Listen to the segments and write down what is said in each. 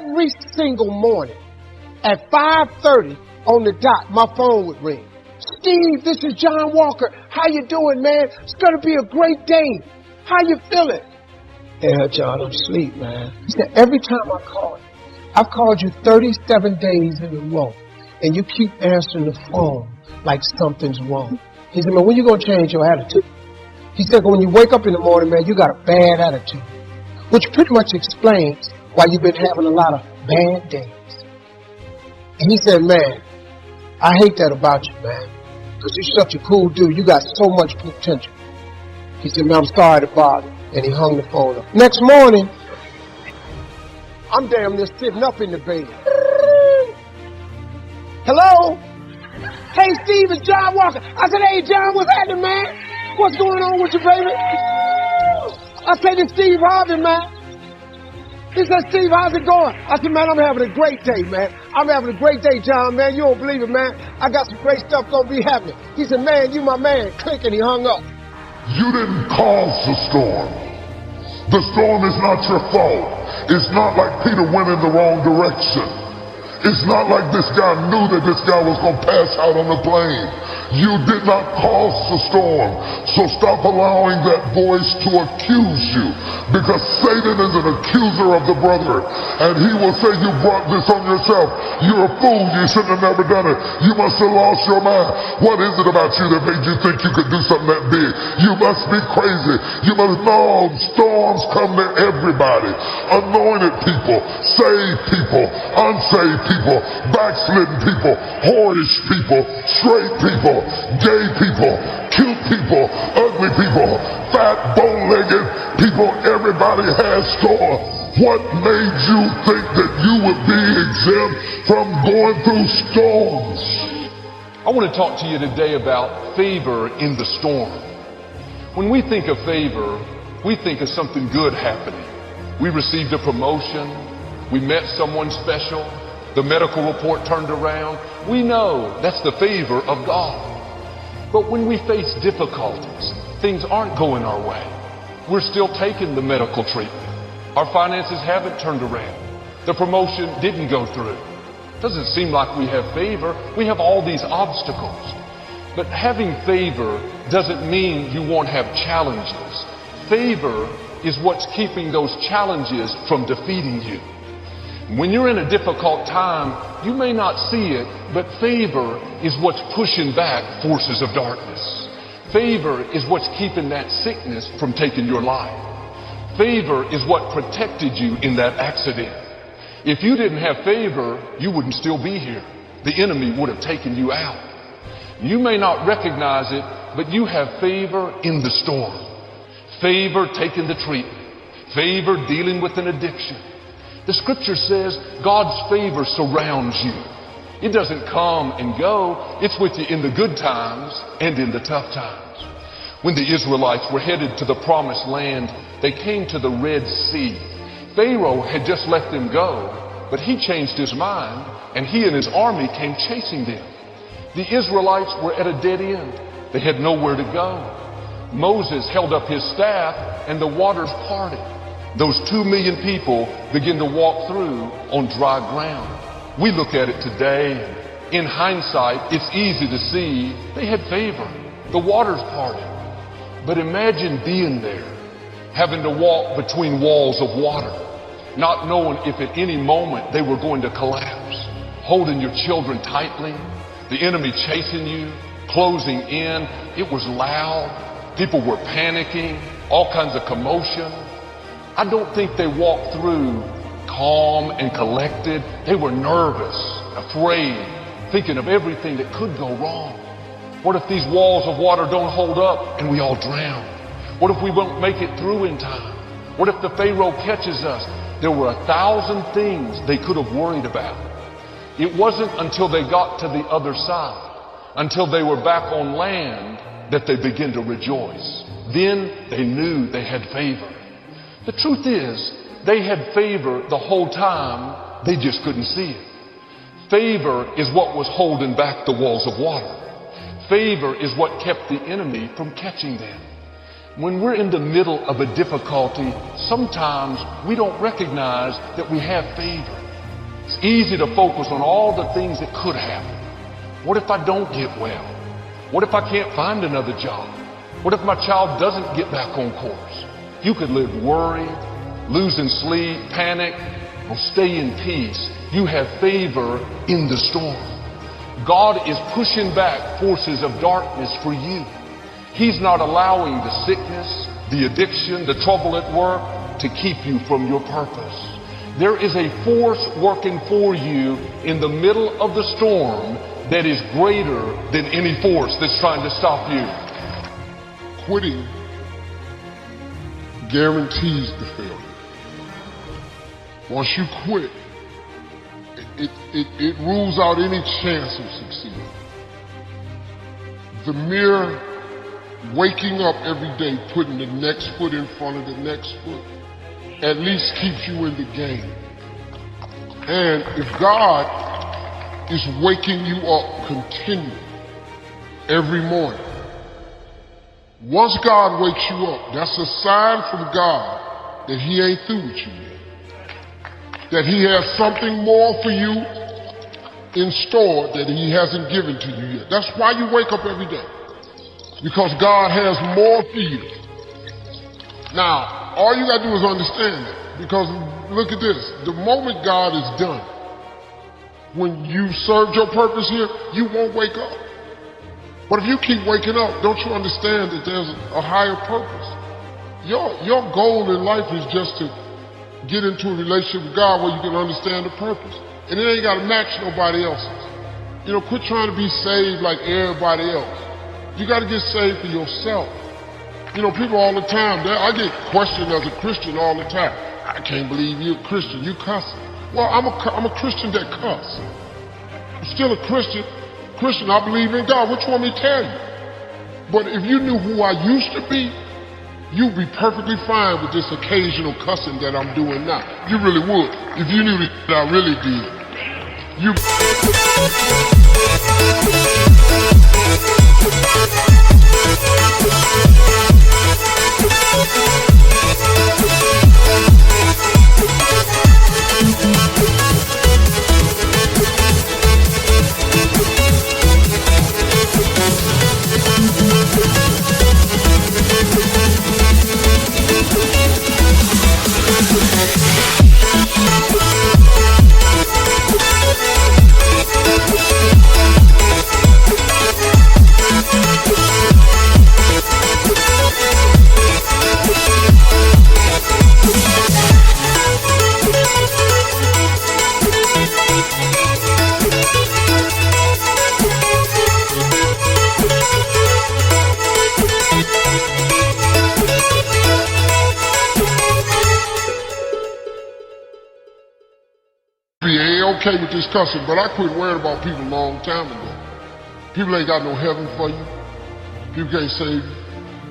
every single morning at 5:30 on the dot, my phone would ring. Steve, this is John Walker. How you doing, man? It's going to be a great day. How you feeling? Yeah, John, I'm asleep, man. He said, every time I call you, I've called you 37 days in a row, and you keep answering the phone like something's wrong. He said, man, when you going to change your attitude? He said, when you wake up in the morning, man, you got a bad attitude, which pretty much explains why you've been having a lot of bad days. And he said, man, I hate that about you, man, because you're such a cool dude. You got so much potential. He said, man, I'm sorry to bother. And he hung the phone up. Next morning, I'm damn near sitting up in the bed. Hello? Hey, Steve, it's John Walker. I said, hey, John, what's happening, man? What's going on with you, baby? I said, it's Steve Harvey, man. He said, Steve, how's it going? I said, man, I'm having a great day, man. I'm having a great day, John, man. You don't believe it, man. I got some great stuff going to be happening. He said, man, you my man. Click, and he hung up. You didn't cause the storm. The storm is not your fault. It's not like Peter went in the wrong direction. It's not like this guy knew that this guy was going to pass out on the plane. You did not cause the storm. So stop allowing that voice to accuse you, because Satan is an accuser of the brother, and he will say you brought this on yourself. You're a fool. You shouldn't have never done it. You must have lost your mind. What is it about you that made you think you could do something that big? You must be crazy. You must know storms come to everybody. Anointed people, saved people, unsaved people, backslidden people, whorish people, straight people, gay people, cute people, ugly people, fat, bone-legged people. Everybody has storms. What made you think that you would be exempt from going through storms? I want to talk to you today about favor in the storm. When we think of favor, we think of something good happening. We received a promotion. We met someone special. The medical report turned around. We know that's the favor of God. But when we face difficulties, things aren't going our way. We're still taking the medical treatment. Our finances haven't turned around. The promotion didn't go through. Doesn't seem like we have favor. We have all these obstacles. But having favor doesn't mean you won't have challenges. Favor is what's keeping those challenges from defeating you. When you're in a difficult time, you may not see it, but favor is what's pushing back forces of darkness. Favor is what's keeping that sickness from taking your life. Favor is what protected you in that accident. If you didn't have favor, you wouldn't still be here. The enemy would have taken you out. You may not recognize it, but you have favor in the storm. Favor taking the treatment. Favor dealing with an addiction. The scripture says God's favor surrounds you. It doesn't come and go. It's with you in the good times and in the tough times. When the Israelites were headed to the promised land, they came to the Red Sea. Pharaoh had just let them go, but he changed his mind, and he and his army came chasing them. The Israelites were at a dead end. They had nowhere to go. Moses held up his staff, and the waters parted. Those 2 million people begin to walk through on dry ground. We look at it today, and in hindsight, it's easy to see they had favor. The waters parted. But imagine being there, having to walk between walls of water, not knowing if at any moment they were going to collapse, holding your children tightly, the enemy chasing you, closing in. It was loud. People were panicking, all kinds of commotion. I don't think they walked through calm and collected. They were nervous, afraid, thinking of everything that could go wrong. What if these walls of water don't hold up and we all drown? What if we won't make it through in time? What if the Pharaoh catches us? There were 1,000 things they could have worried about. It wasn't until they got to the other side, until they were back on land, that they began to rejoice. Then they knew they had favor. The truth is, they had favor the whole time, they just couldn't see it. Favor is what was holding back the walls of water. Favor is what kept the enemy from catching them. When we're in the middle of a difficulty, sometimes we don't recognize that we have favor. It's easy to focus on all the things that could happen. What if I don't get well? What if I can't find another job? What if my child doesn't get back on course? You could live worried, losing sleep, panic, or stay in peace. You have favor in the storm. God is pushing back forces of darkness for you. He's not allowing the sickness, the addiction, the trouble at work to keep you from your purpose. There is a force working for you in the middle of the storm that is greater than any force that's trying to stop you. Quitting guarantees the failure. Once you quit, it rules out any chance of succeeding. The mere waking up every day, putting the next foot in front of the next foot, at least keeps you in the game. And if God is waking you up continually every morning, once God wakes you up, that's a sign from God that He ain't through with you yet. That He has something more for you in store that He hasn't given to you yet. That's why you wake up every day. Because God has more for you. Now, all you got to do is understand that. Because look at this. The moment God is done, when you served your purpose here, you won't wake up. But if you keep waking up, don't you understand that there's a higher purpose? Your goal in life is just to get into a relationship with God where you can understand the purpose. And it ain't got to match nobody else's. You know, quit trying to be saved like everybody else. You got to get saved for yourself. You know, people all the time, I get questioned as a Christian all the time. I can't believe you're a Christian, you cussing. Well, I'm a Christian that cuss. I'm still a Christian, I believe in God. What you want me to tell you? But if you knew who I used to be, you'd be perfectly fine with this occasional cussing that I'm doing now. You really would. If you knew that I really did. You... okay with this cussing, but I quit worrying about people a long time ago. People ain't got no heaven for you. People can't save you.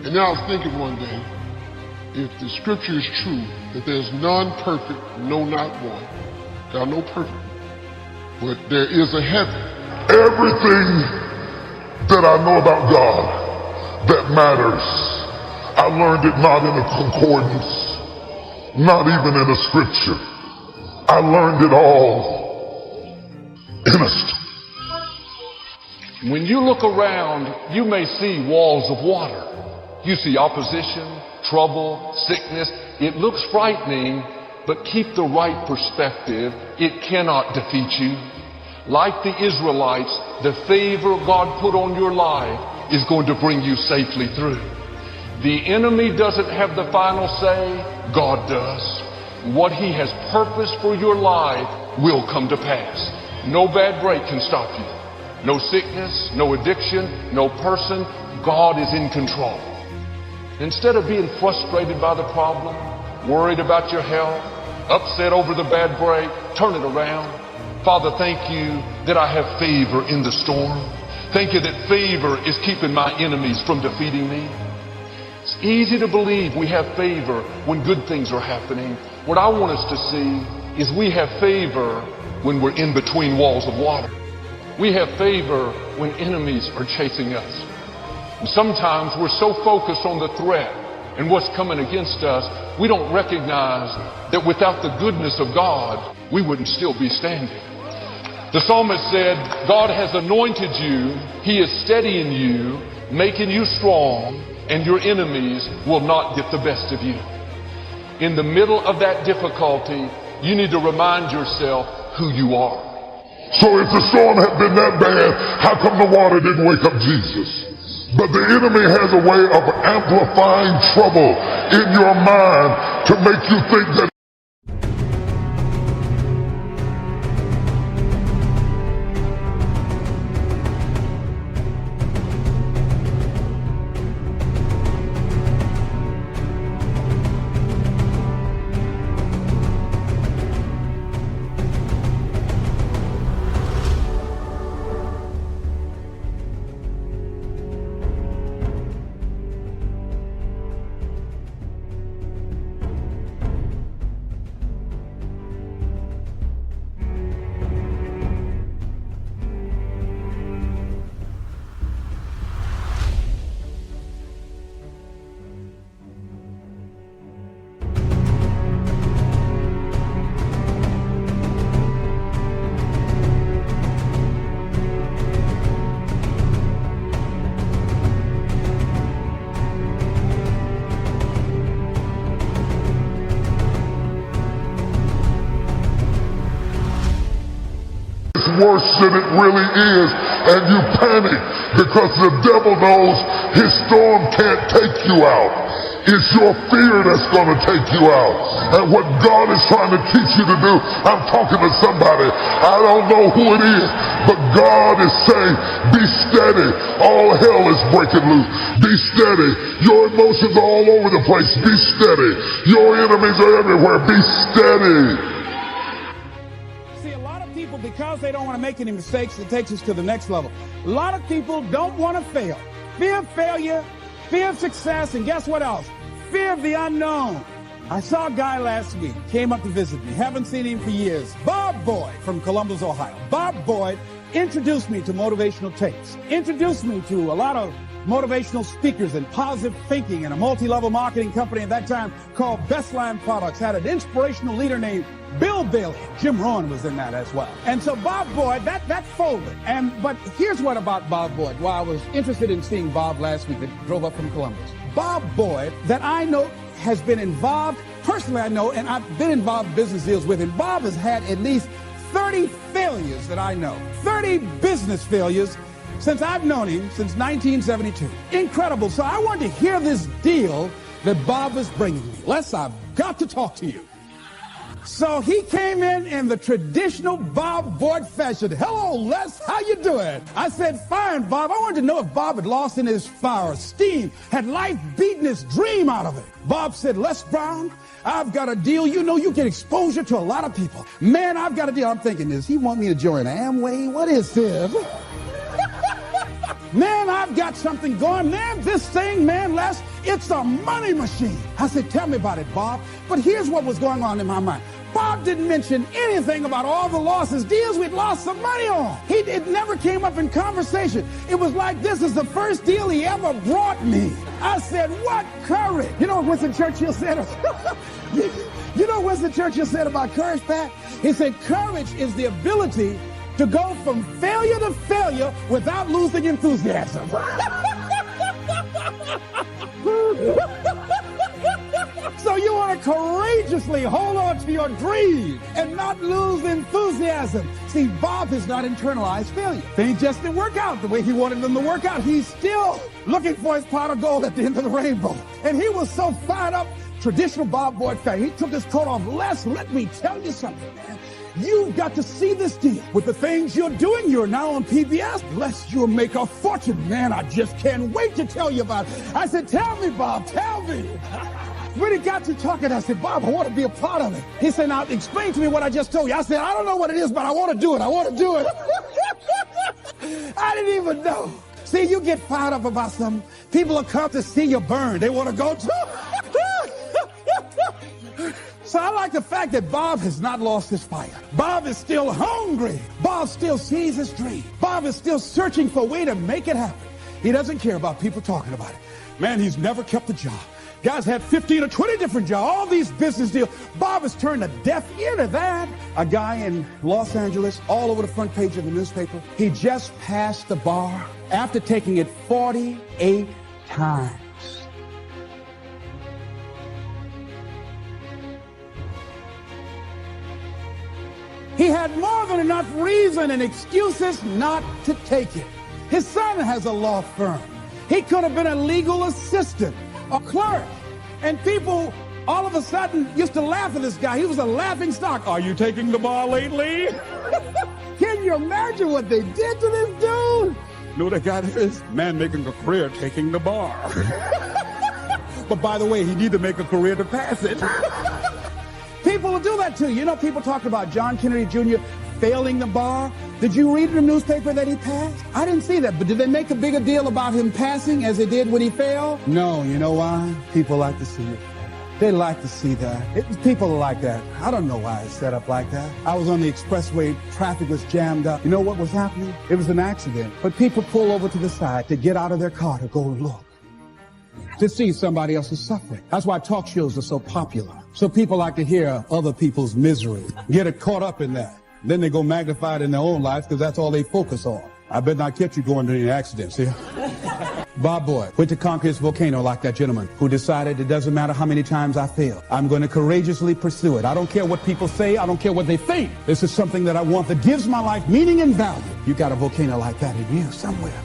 And then I was thinking one day, if the scripture is true, that there's none perfect, no, not one. God, no perfect. But there is a heaven. Everything that I know about God that matters, I learned it not in a concordance, not even in a scripture. I learned it all in a story. When you look around, you may see walls of water. You see opposition, trouble, sickness. It looks frightening, but keep the right perspective. It cannot defeat you. Like the Israelites, the favor God put on your life is going to bring you safely through. The enemy doesn't have the final say, God does. What He has purposed for your life will come to pass. No bad break can stop you. No sickness, no addiction, no person. God is in control. Instead of being frustrated by the problem, worried about your health, upset over the bad break, turn it around. Father, thank you that I have favor in the storm. Thank you that favor is keeping my enemies from defeating me. It's easy to believe we have favor when good things are happening. What I want us to see is we have favor when we're in between walls of water. We have favor when enemies are chasing us. And sometimes we're so focused on the threat and what's coming against us, we don't recognize that without the goodness of God, we wouldn't still be standing. The psalmist said, God has anointed you, He is steadying you, making you strong, and your enemies will not get the best of you. In the middle of that difficulty, you need to remind yourself who you are. So if the storm had been that bad, how come the water didn't wake up Jesus? But the enemy has a way of amplifying trouble in your mind to make you think that worse than it really is, and you panic because the devil knows his storm can't take you out. It's your fear that's going to take you out. And what God is trying to teach you to do, I'm talking to somebody, I don't know who it is, but God is saying, be steady. All hell is breaking loose. Be steady. Your emotions are all over the place. Be steady. Your enemies are everywhere. Be steady. Because they don't want to make any mistakes, it takes us to the next level. A lot of people don't want to fail. Fear of failure, fear of success, and guess what else? Fear of the unknown. I saw a guy last week, came up to visit me, haven't seen him for years. Bob Boyd from Columbus, Ohio. Bob Boyd introduced me to motivational tapes, introduced me to a lot of motivational speakers and positive thinking, and a multi-level marketing company at that time called Bestline Products had an inspirational leader named Bill Bailey. Jim Rohn was in that as well. And so Bob Boyd, that folded. But here's what about Bob Boyd. Why I was interested in seeing Bob last week that drove up from Columbus. Bob Boyd, that I know has been involved, personally I know, and I've been involved in business deals with him. Bob has had at least 30 failures that I know. 30 business failures since I've known him since 1972. Incredible. So I wanted to hear this deal that Bob is bringing me. Les, I've got to talk to you. So he came in the traditional Bob Boyd fashion. Hello, Les, how you doing? I said, fine, Bob. I wanted to know if Bob had lost in his fire, steam, had life beaten his dream out of it. Bob said, Les Brown, I've got a deal. You know, you get exposure to a lot of people. Man, I've got a deal. I'm thinking, does he want me to join Amway? What is this? Man, I've got something going. Man, this thing, man, Les, it's a money machine. I said, tell me about it, Bob. But here's what was going on in my mind. Bob didn't mention anything about all the losses, deals we'd lost some money on. It never came up in conversation. It was like, this is the first deal he ever brought me. I said, what courage? You know what Winston Churchill said? You know what Winston Churchill said about courage, Pat? He said, courage is the ability to go from failure to failure without losing enthusiasm. So you want to courageously hold on to your dream and not lose enthusiasm. See, Bob has not internalized failure. Things just didn't work out the way he wanted them to work out. He's still looking for his pot of gold at the end of the rainbow. And he was so fired up, traditional Bob Boyd fan. He took his coat off. Les, let me tell you something, man. You've got to see this deal. With the things you're doing, you're now on PBS. Bless, you'll make a fortune. Man, I just can't wait to tell you about it. I said, tell me, Bob, tell me. When he got to talking, I said, Bob, I want to be a part of it. He said, now explain to me what I just told you. I said, I don't know what it is, but I want to do it. I want to do it. I didn't even know. See, you get fired up about something. People will come to see you burn. They want to go too. So I like the fact that Bob has not lost his fire. Bob is still hungry. Bob still sees his dream. Bob is still searching for a way to make it happen. He doesn't care about people talking about it. Man, he's never kept a job. Guys had 15 or 20 different jobs, all these business deals. Bob has turned a deaf ear to that. A guy in Los Angeles, all over the front page of the newspaper, he just passed the bar after taking it 48 times. He had more than enough reason and excuses not to take it. His son has a law firm. He could have been a legal assistant, a clerk. And people all of a sudden used to laugh at this guy. He was a laughing stock. Are you taking the bar lately? Can you imagine what they did to this dude? No, they got this man making a career taking the bar. But by the way, he need to make a career to pass it. People will do that too. You know, people talk about John Kennedy Jr. failing the bar. Did you read in the newspaper that he passed? I didn't see that, but did they make a bigger deal about him passing as they did when he failed? No, you know why? People like to see it. They like to see that. People are like that. I don't know why it's set up like that. I was on the expressway, traffic was jammed up. You know what was happening? It was an accident. But people pull over to the side to get out of their car to go look, to see somebody else's suffering. That's why talk shows are so popular. So people like to hear other people's misery, get it caught up in that. Then they go magnify it in their own lives because that's all they focus on. I bet not catch you going to any accidents here. Bob Boy went to conquer his volcano like that gentleman who decided it doesn't matter how many times I fail. I'm going to courageously pursue it. I don't care what people say. I don't care what they think. This is something that I want that gives my life meaning and value. You got a volcano like that in you somewhere.